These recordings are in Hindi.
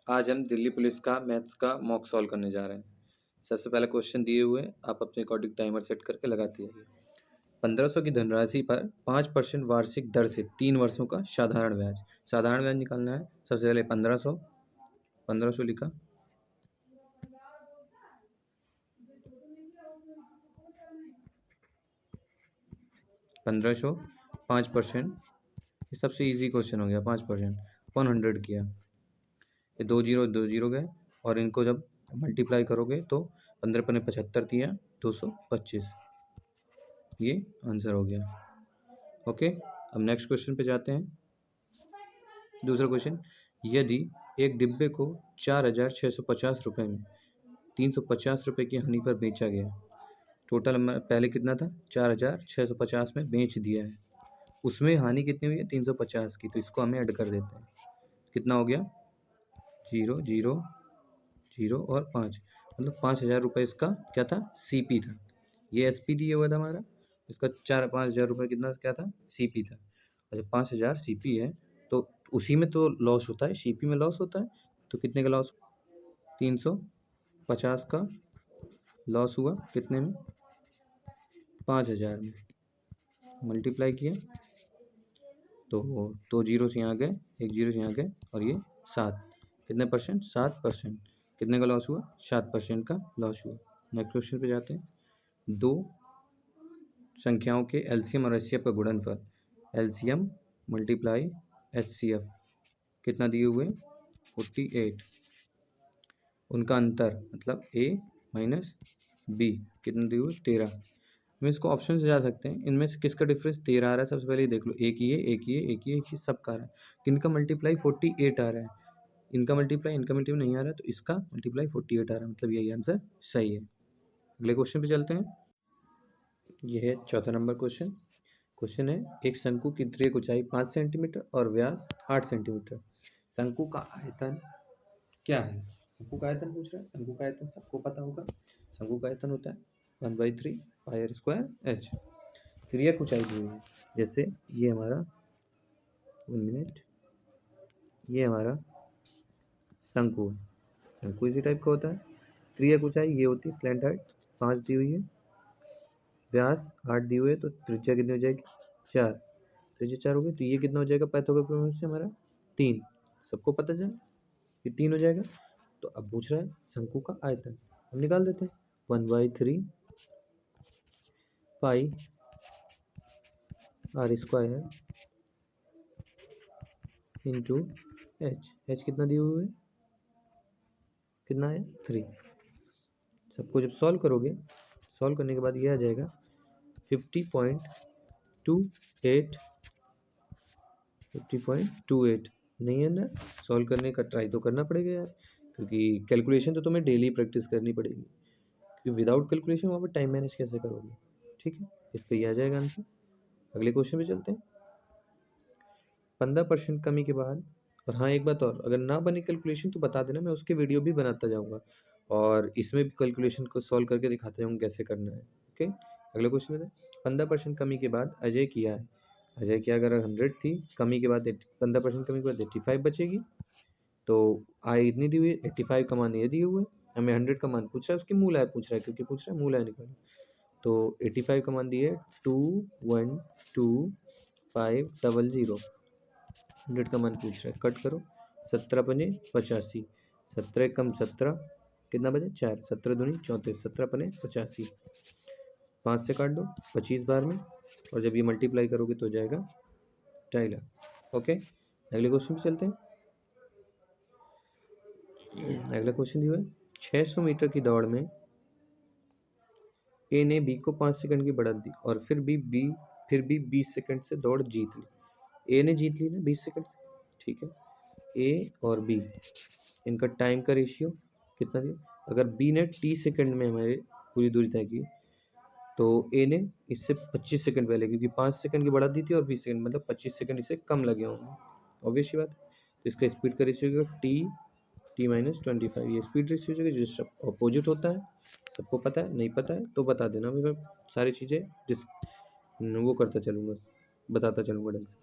आज हम दिल्ली पुलिस का मैथ्स का मॉक सॉल्व करने जा रहे हैं। सबसे पहला क्वेश्चन दिए हुए हैं, आप अपने अकॉर्डिंग टाइमर सेट करके लगाते जाइए। 1500 की धनराशि पर 5% वार्षिक दर से 3 वर्षों का साधारण ब्याज निकालना है। सबसे पहले 1500 लिखा, 1500 5%, ये सबसे इजी क्वेश्चन हो गया। 5% अपॉन 100 किया, ये 2 जीरो गए और इनको जब मल्टीप्लाई करोगे तो 15 पने 75 दिया, 225, ये आंसर हो गया। ओके, अब नेक्स्ट क्वेश्चन पे जाते हैं। दूसरा क्वेश्चन, यदि एक डिब्बे को 4650 रुपये में 350 रुपये की हानि पर बेचा गया, टोटल पहले कितना था, 4650 में बेच दिया है, उसमें हानि कितनी हुई है, 350 की, तो इसको हमें ऐड कर देते हैं। कितना हो गया, 0 0 0 और 5, मतलब 5000 रुपये इसका क्या था, सीपी था। ये एसपी दिया हुआ था हमारा, इसका 4-5 हज़ार रुपये कितना क्या था, सीपी था। अच्छा, 5000 सीपी है तो उसी में तो लॉस होता है, सीपी में लॉस होता है, तो कितने का लॉस, 350 का लॉस हुआ, कितने में, 5000 में। मल्टीप्लाई किया तो 2 जीरो से यहाँ गए, 1 जीरो से यहाँ गए, और ये 7, कितने परसेंट, 7%। कितने का लॉस हुआ, 7% का लॉस हुआ। नेक्स्ट क्वेश्चन पे जाते हैं। दो संख्याओं के एलसीएम और एचसीएफ का गुणनफल, एलसीएम मल्टीप्लाई एचसीएफ, कितना दिए हुए, 48। उनका अंतर मतलब ए माइनस बी, कितना दिए हुए, 13। हम इसको ऑप्शन से जा सकते हैं, इनमें से किसका डिफरेंस 13 आ रहा है, सबसे पहले देख लो, एक ही है, एक ही है, एक ही है, एक ही, सबका आ रहा है। किनका मल्टीप्लाई 48 आ रहा है, इनका मल्टीप्लाई नहीं आ रहा है, तो इसका मल्टीप्लाई 48 आ रहा है, मतलब यही आंसर सही है। अगले क्वेश्चन पे चलते हैं। यह है चौथा नंबर क्वेश्चन। क्वेश्चन है, एक शंकु की तिर्यक ऊंचाई 5 सेंटीमीटर और व्यास 8 सेंटीमीटर। शंकु का आयतन क्या है, शंकु का आयतन पूछ रहा है। शंकु का आयतन सबको पता होगा, शंकु का आयतन होता है 1/3 पाई आर स्क्वायर एच। तिर्यक ऊंचाई दी हुई है, जैसे ये हमारा 1 मिनट, ये हमारा शंकु है, शंकु इसी टाइप का होता है। तिर्यक ऊंचाई ये होती है, स्लैंट हाइट 5 दी हुई है, व्यास 8 दी हुई है, तो त्रिज्या कितनी हो जाएगी, 4, त्रिज्या 4 हो गई, तो ये कितना हो जाएगा पाइथागोरस प्रमेय से हमारा 3, सबको पता चला कि 3 हो जाएगा। तो अब पूछ रहा है शंकु का आयतन, हम निकाल देते हैं, 1/3 pi r square into h, h कितना दिए हुए है, कितना है, 3। सबको जब सॉल्व करोगे, सॉल्व करने के बाद ये आ जाएगा 50.28, 50.28 नहीं है ना। सॉल्व करने का ट्राई तो करना पड़ेगा यार, क्योंकि कैलकुलेशन तो तुम्हें डेली प्रैक्टिस करनी पड़ेगी, क्योंकि विदाउट कैलकुलेशन वहाँ पर टाइम मैनेज कैसे करोगे। ठीक है, इस पर ये आ जाएगा आंसर। अगले क्वेश्चन पे चलते हैं। 15% कमी के बाद, और हाँ एक बात और, अगर ना बने कैलकुलेशन तो बता देना, मैं उसके वीडियो भी बनाता जाऊँगा और इसमें भी कैलकुलेशन को सॉल्व करके दिखाता जाऊँगा कैसे करना है। ओके, अगले क्वेश्चन में 15% कमी के बाद अजय किया है, अजय की अगर 100 थी, कमी के बाद 15% कमी के बाद 85 बचेगी, तो आय इतनी दी हुई है, 85 का मान ये दिए हुए, हमें 100 का मान पूछ रहा है, उसकी मूल आय पूछ रहा है, क्योंकि पूछ रहा है मूल आय निकालो, तो 85 का मान दिए 212500, 100 का मान पूछ रहा है, कट करो, 17 पने 85, 17 कम 17, कितना बचे 4, 17 दूनी 34, 17 पने 85, 5 से काट दो 25 बार में, और जब ये मल्टीप्लाई करोगे तो हो जाएगा 2.5 लाख। ओके, अगले क्वेश्चन पे चलते हैं। अगला क्वेश्चन दिया है, 600 मीटर की दौड़ में ए ने बी को 5 सेकंड की बढ़त दी और फिर भी 20 सेकंड से दौड़ जीत ली। ए ने जीत ली ना 20 सेकंड से, ठीक है। ए और बी, इनका टाइम का रेशियो कितना दिया, अगर बी ने 30 सेकंड में हमारे पूरी दूरी तय की, तो ए ने इससे 25 सेकंड पहले, क्योंकि 5 सेकंड की बढ़ा दी थी और 20 सेकंड मतलब 25 सेकंड इससे कम लगे होंगे, ऑब्वियस सी बात है। तो इसका स्पीड का रेशियो टी माइनस 25, ये स्पीड रेशियो जो अपोजिट होता है, सबको पता है, नहीं पता है तो बता देना, मैं सारी चीज़ें वो करता चलूँगा, बताता चलूँगा ढंग से।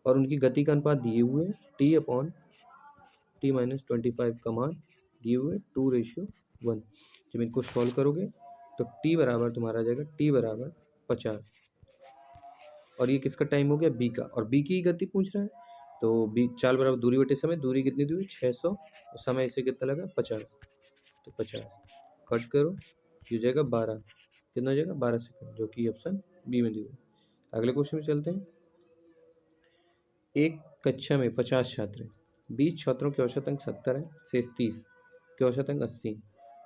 और उनकी गति का अनुपात दिए हुए टी अपॉन 50 माइनस 25 का मान दिए हुए 2:1। जब इनको सॉल्व करोगे तो t बराबर तुम्हारा आ जाएगा t बराबर 50। और ये किसका टाइम हो गया, b का, और b की गति पूछ रहा है। तो b चाल बराबर दूरी बटे समय, दूरी कितनी दी हुई 600 और समय इसे कितना लगा 50। तो 50 कट करो, ये हो जाएगा 12, कितना हो जाएगा 12 सेकंड, जो कि ऑप्शन बी में दी हुई। अगले क्वेश्चन में चलते हैं। एक कक्षा में 50 छात्र हैं, 20 छात्रों के औसत अंक 70 है, शेष 30 के औसत अंक 80।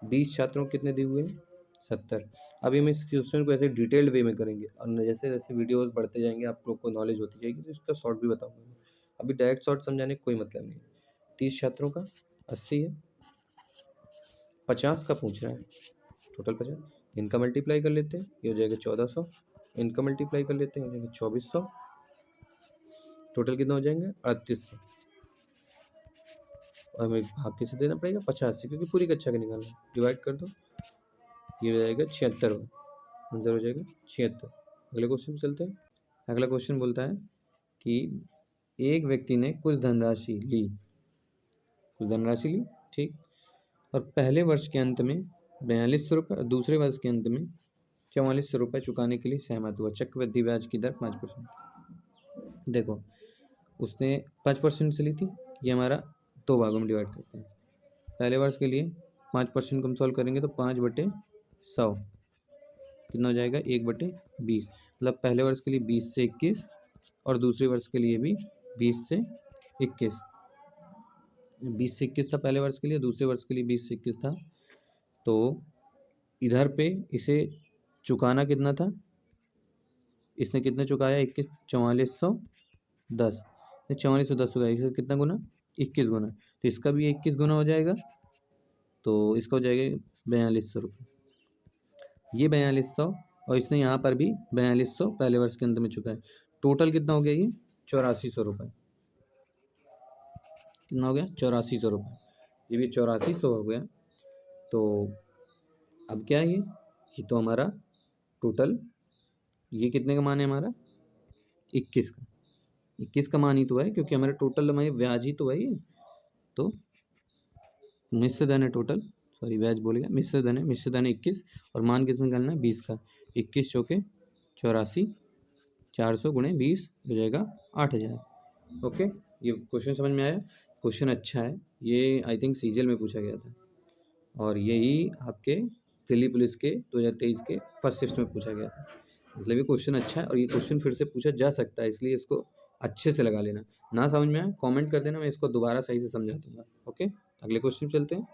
20 छात्रों को कितने दिए हुए हैं 70। अभी हम इस क्वेश्चन को ऐसे डिटेल्ड वे में करेंगे और जैसे जैसे वीडियोस बढ़ते जाएंगे आप लोग को नॉलेज होती जाएगी, तो इसका शॉर्ट भी बताऊंगा। अभी डायरेक्ट शॉर्ट समझाने का कोई मतलब नहीं है। 30 छात्रों का 80 है, 50 का पूछ रहा है, टोटल 50। इनका मल्टीप्लाई कर लेते हैं, ये हो जाएगा 1400। इनका मल्टीप्लाई कर लेते हैं, हो जाएगा 2400। टोटल कितना हो जाएंगे 3800। और हमें भाग किसे देना पड़ेगा 50 से, क्योंकि पूरी कक्षा का निकालना है। डिवाइड कर दो, ये हो जाएगा 76, आंसर हो जाएगा 76। अगले क्वेश्चन पे चलते हैं। अगला क्वेश्चन बोलता है कि एक व्यक्ति ने कुछ धनराशि ली, ठीक, और पहले वर्ष के अंत में 4200 रुपये और दूसरे वर्ष के अंत में 4400 रुपये चुकाने के लिए सहमत हुआ। चक्रवृद्धि ब्याज की दर 5%। देखो, उसने 5% से ली थी, ये हमारा 2 भागों में डिवाइड करते हैं। पहले वर्ष के लिए 5% को हम सॉल्व करेंगे तो 5/100 कितना हो जाएगा 1/20। मतलब पहले वर्ष के लिए 20 से 21 और दूसरे वर्ष के लिए भी 20 से 21। 20 से 21 था पहले वर्ष के लिए, दूसरे वर्ष के लिए 20 से 21 था। तो इधर पे इसे चुकाना कितना था, इसने कितना चुकाया 21, 4410। 4410 चुकाया, इसका कितना गुना 21 गुना, तो इसका भी 21 गुना हो जाएगा, तो इसका हो जाएगा 4200 रुपये। ये 4200 और इसने यहाँ पर भी 4200 पहले वर्ष के अंत में चुका है। टोटल कितना हो गया ये 8400 रुपये। कितना हो गया 8400 रुपये, ये भी 8400 हो गया। तो अब क्या है ये तो हमारा टोटल, ये कितने का मान है हमारा 21 का। 21 का मान ही तो है, क्योंकि हमारे टोटल हमारे ब्याज ही तो है ये। तो मिश्र धन है टोटल, सॉरी ब्याज बोल गया, मिश्र धन है, मिश्र धन है 21 और मान कितना निकालना है 20 का। 21 चौके 84, 400 गुणे 20 हो जाएगा 8000। ओके, ये क्वेश्चन समझ में आया। क्वेश्चन अच्छा है, ये आई थिंक सीजीएल में पूछा गया था और यही आपके दिल्ली पुलिस के 2023 के फर्स्ट शिफ्ट में पूछा गया था। मतलब ये क्वेश्चन अच्छा है और ये क्वेश्चन फिर से पूछा जा सकता है, इसलिए इसको अच्छे से लगा लेना। ना समझ में आए कमेंट कर देना, मैं इसको दोबारा सही से समझा दूंगा। ओके, अगले क्वेश्चन चलते हैं।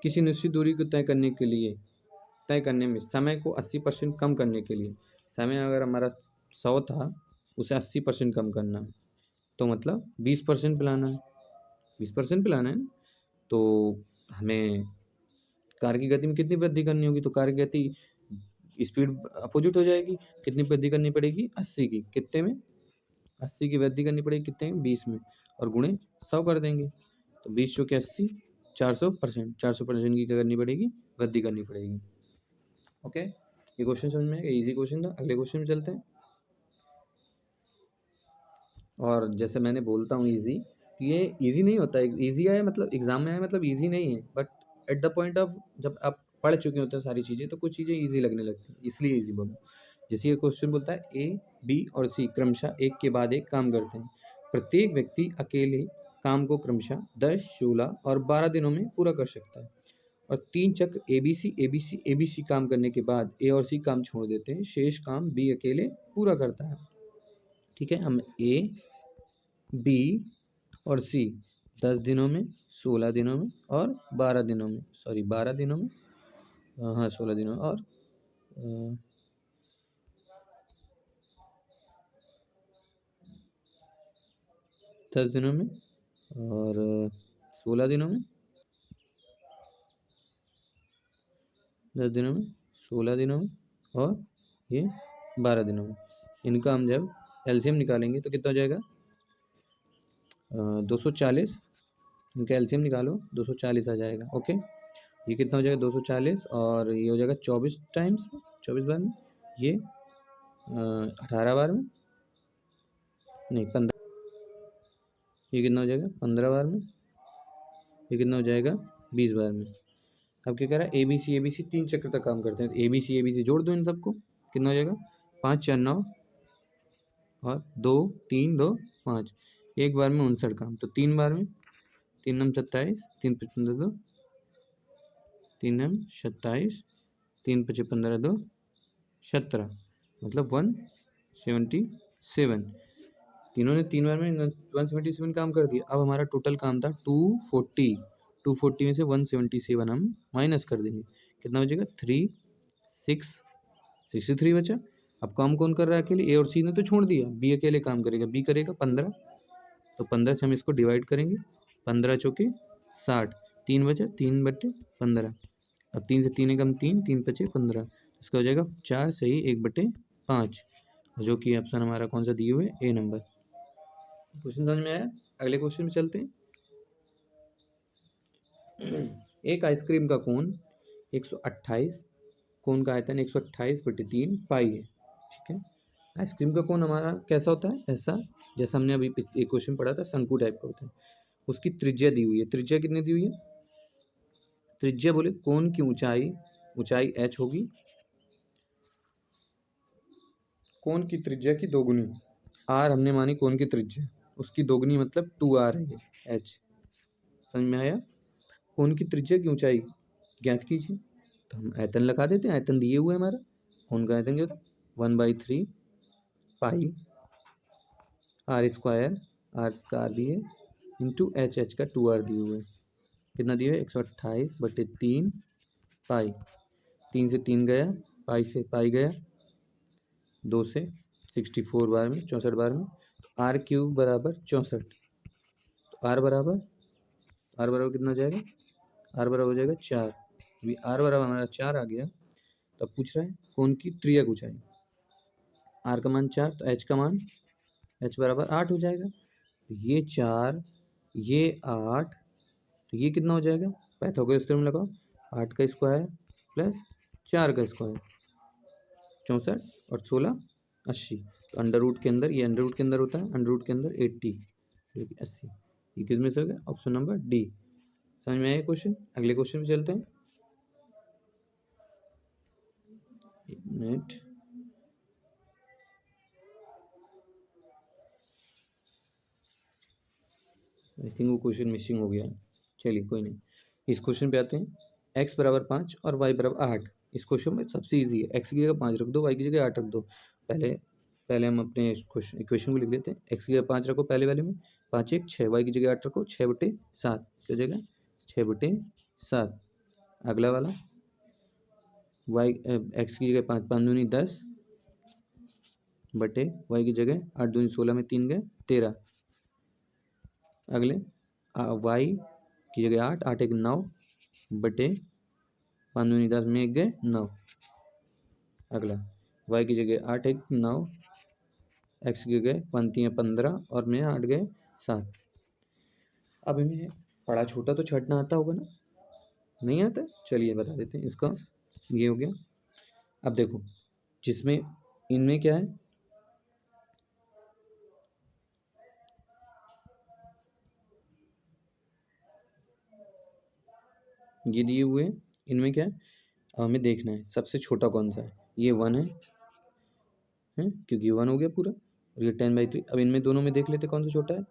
किसी निश्चित दूरी को तय करने में समय को 80% कम करने के लिए, समय अगर हमारा 100 था उसे 80% कम करना है, तो मतलब 20% पिलाना है, 20% पिलाना है ना। तो हमें कार की गति में कितनी वृद्धि करनी होगी, तो कार की गति स्पीड अपोजिट हो जाएगी। कितनी वृद्धि करनी पड़ेगी 80 की, कितने में 80 की वृद्धि करनी पड़ेगी, कितने में 20 में, और गुणे 100 कर देंगे। तो 20 चौके 80, 400%, 400% की क्या करनी पड़ेगी वृद्धि करनी पड़ेगी। ओके, ये क्वेश्चन समझ में आएगा, इजी क्वेश्चन था। अगले क्वेश्चन में चलते हैं। और जैसे मैंने बोलता हूँ इजी, तो ये इजी नहीं होता है। इजी आया मतलब एग्जाम में आया मतलब इजी नहीं है, but at the point of जब आप पढ़ चुके होते हैं सारी चीज़ें, तो कुछ चीज़ें इजी लगने लगती हैं, इसलिए इजी बोला। जैसे ये क्वेश्चन बोलता है ए, बी और सी क्रमशः एक के बाद एक काम करते हैं। प्रत्येक व्यक्ति अकेले काम को क्रमशः 10, 16 और 12 दिनों में पूरा कर सकता है, और 3 चक्र ए बी सी काम करने के बाद ए और सी काम छोड़ देते हैं, शेष काम बी अकेले पूरा करता है। ठीक है, हम ए, बी और सी 10 दिनों में, 16 दिनों में और 12 दिनों में, सॉरी 12 दिनों में, हाँ 16 दिनों में, और 10 दिनों में और 16 दिनों में, 10 दिनों में, 16 दिनों में और ये 12 दिनों में। इनका हम जब एलसीएम निकालेंगे तो कितना हो जाएगा 240। इनका एलसीएम निकालो 240 आ जाएगा। ओके, ये कितना हो जाएगा 240 और ये हो जाएगा 24 टाइम्स, 24 बार में, ये 18 बार में, नहीं 15, ये कितना हो जाएगा 15 बार में, ये कितना हो जाएगा 20 बार में। अब क्या कह रहा है, ए बी सी 3 चक्र तक काम करते हैं, तो ए बी सी जोड़ दो इन सबको, कितना हो जाएगा 5 4 9 और 2 3 2 5, एक बार में 59 काम, तो 3 बार में 3 नम 27, 3 55 2, 3 नम 27, 3 5 15 2 17, मतलब 177। तीनों ने 3 बार में 177 काम कर दिया। अब हमारा टोटल काम था 240, 240 में से 177 हम माइनस कर देंगे, कितना बचेगा 3 6 63 बचा। अब काम कौन कर रहा है अकेले, ए और सी ने तो छोड़ दिया, बी अकेले काम करेगा, बी करेगा 15, तो 15 से हम इसको डिवाइड करेंगे, 15 चौके 60, 3 बचा 3/15, अब 3 से 3 कम 3, 3 पचे 15, इसका हो जाएगा 4 सही 1/5, जो कि ऑप्शन हमारा कौन सा दिए हुए ए नंबर। क्वेश्चन समझ में आया? अगले क्वेश्चन में चलते हैं। एक आइसक्रीम का कोन 128, कोन का आयतन 128/3 पाई है, ठीक है। आइसक्रीम का कोन हमारा कैसा होता है, ऐसा जैसा हमने अभी एक क्वेश्चन पढ़ा था, शंकु टाइप का होता है। उसकी त्रिज्या दी हुई है, त्रिज्या कितनी दी हुई है, त्रिज्या बोले कोन की ऊंचाई, ऊंचाई h होगी, कोन की त्रिज्या की दोगुनी, r हमने मानी कोन की त्रिज्या, उसकी दोगुनी मतलब 2r है ये h, समझ में आया। कोन की त्रिज्या की ऊंचाई ज्ञात कीजिए, तो हम आयतन लगा देते हैं, आयतन दिए हुए हमारा, कोन का आयतन क्या होता है 1/3 पाई r², r का r दिए इंटू h का 2r दिए हुए, कितना दिए 128/3 पाई, 3 से 3 गया, पाई से पाई गया, 2 से 64 बार में 64 बार में, तो r³ बराबर 64, तो r बराबर कितना हो जाएगा, r बराबर हो जाएगा 4, अभी r बराबर हमारा 4 आ गया। तो अब पूछ रहा है कोन की त्रिज्या ऊंचाई, r का मान 4, तो h का मान h बराबर 8 हो जाएगा, तो ये 4 ये 8, तो ये कितना हो जाएगा, पाइथागोरस थ्योरम लगाओ, 8 का स्क्वायर प्लस 4 का स्क्वायर 64 और 16 80, तो अंडर रूट के अंदर, ये अंडर रूट के अंदर होता है, अंडर रूट के अंदर 80 जो कि 80, ये किस में से हो गया, ऑप्शन नंबर डी। समझ में आया क्वेश्चन? अगले क्वेश्चन पे चलते हैं। एक मिनट, आई थिंक वो क्वेश्चन मिसिंग हो गया है, चलिए कोई नहीं। इस क्वेश्चन पे आते हैं। x बराबर 5 और y बराबर 8, इस क्वेश्चन में सबसे इजी है, x की जगह 5 रख दो, y की जगह 8 रख दो। पहले पहले हम अपने इक्वेशन को लिख लेते हैं, x की जगह 5 रखो पहले वाले में, 5 1 6, y की जगह 8 रखो, 6/7 की जगह 6/7। अगला वाला y x की जगह 5 5 दूनी 10 बटे y की जगह 8 दूनी 16 में 3 गए 13। अगले y की जगह 8 8 1 9 बटे 5 दूनी 10 में 1 गए 9। अगला y की जगह 8 1 9, x की जगह पंक्तियाँ 15 और में 8 गए 7। अब हमें बड़ा छोटा तो छटना आता होगा ना, नहीं आता? चलिए बता देते हैं इसका, ये हो गया। अब देखो जिसमें इनमें क्या है, ये दिए हुए हैं, इनमें क्या है, अब हमें देखना है सबसे छोटा कौन सा है, ये 1 है, क्योंकि 1 हो गया पूरा, और ये 10/3। अब इनमें दोनों में देख लेते कौन सा छोटा है,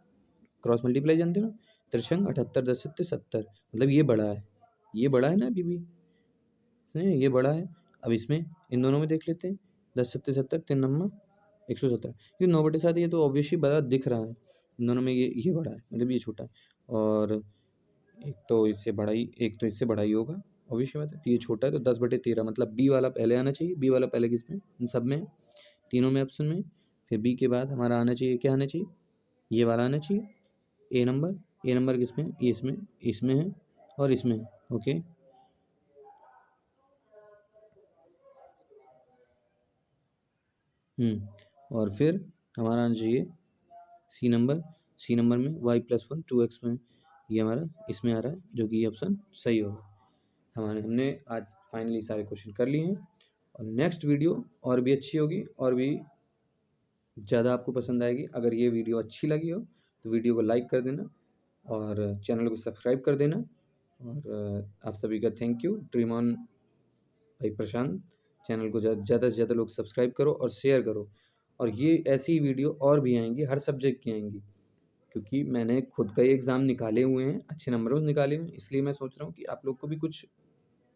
क्रॉस मल्टीप्लाई जानते हो ना, 3 78 10 7 70, मतलब ये बड़ा है, ये बड़ा है ना अभी भी, नहीं ये बड़ा है। अब इसमें इन दोनों में देख लेते हैं, 10 7 70 3 नम्मा 117, ये 9/7, ये तो ऑब्वियसली बड़ा दिख रहा है, इन दोनों में ये बड़ा है, मतलब ये छोटा है, और एक तो इससे बड़ा ही, एक तो इससे बड़ा ही होगा ऑब्वियसली बात है, तो ये छोटा है, तो 10/13, मतलब बी वाला पहले आना चाहिए, बी वाला पहले किसमें, इन सब में, तीनों में ऑप्शन में, फिर बी के बाद हमारा आना चाहिए, क्या आना चाहिए, ये वाला आना चाहिए, ए नंबर, ए नंबर किसमें, ये इसमें, इसमें है और इसमें है, ओके। और फिर हमारा आना चाहिए सी नंबर, सी नंबर में y+1 2x में, ये हमारा इसमें आ रहा है, जो कि ये ऑप्शन सही होगा। हमने आज फाइनली सारे क्वेश्चन कर लिए हैं, और नेक्स्ट वीडियो और भी अच्छी होगी, और भी ज़्यादा आपको पसंद आएगी। अगर ये वीडियो अच्छी लगी हो तो वीडियो को लाइक कर देना, और चैनल को सब्सक्राइब कर देना। और आप सभी का थैंक यू। ड्रीम ऑन भाई प्रशांत, चैनल को ज़्यादा से ज़्यादा लोग सब्सक्राइब करो और शेयर करो। और ये ऐसी वीडियो और भी आएंगी, हर सब्जेक्ट की आएंगी, क्योंकि मैंने खुद का ही एग्ज़ाम निकाले हुए हैं, अच्छे नंबरों से निकाले हुए हैं, इसलिए मैं सोच रहा हूँ कि आप लोग को भी कुछ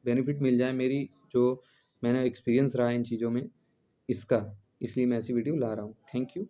बेनिफिट मिल जाए मेरी जो मैंने एक्सपीरियंस रहा है इन चीज़ों में इसका, इसलिए मैं ऐसी वीडियो ला रहा हूँ। Thank you.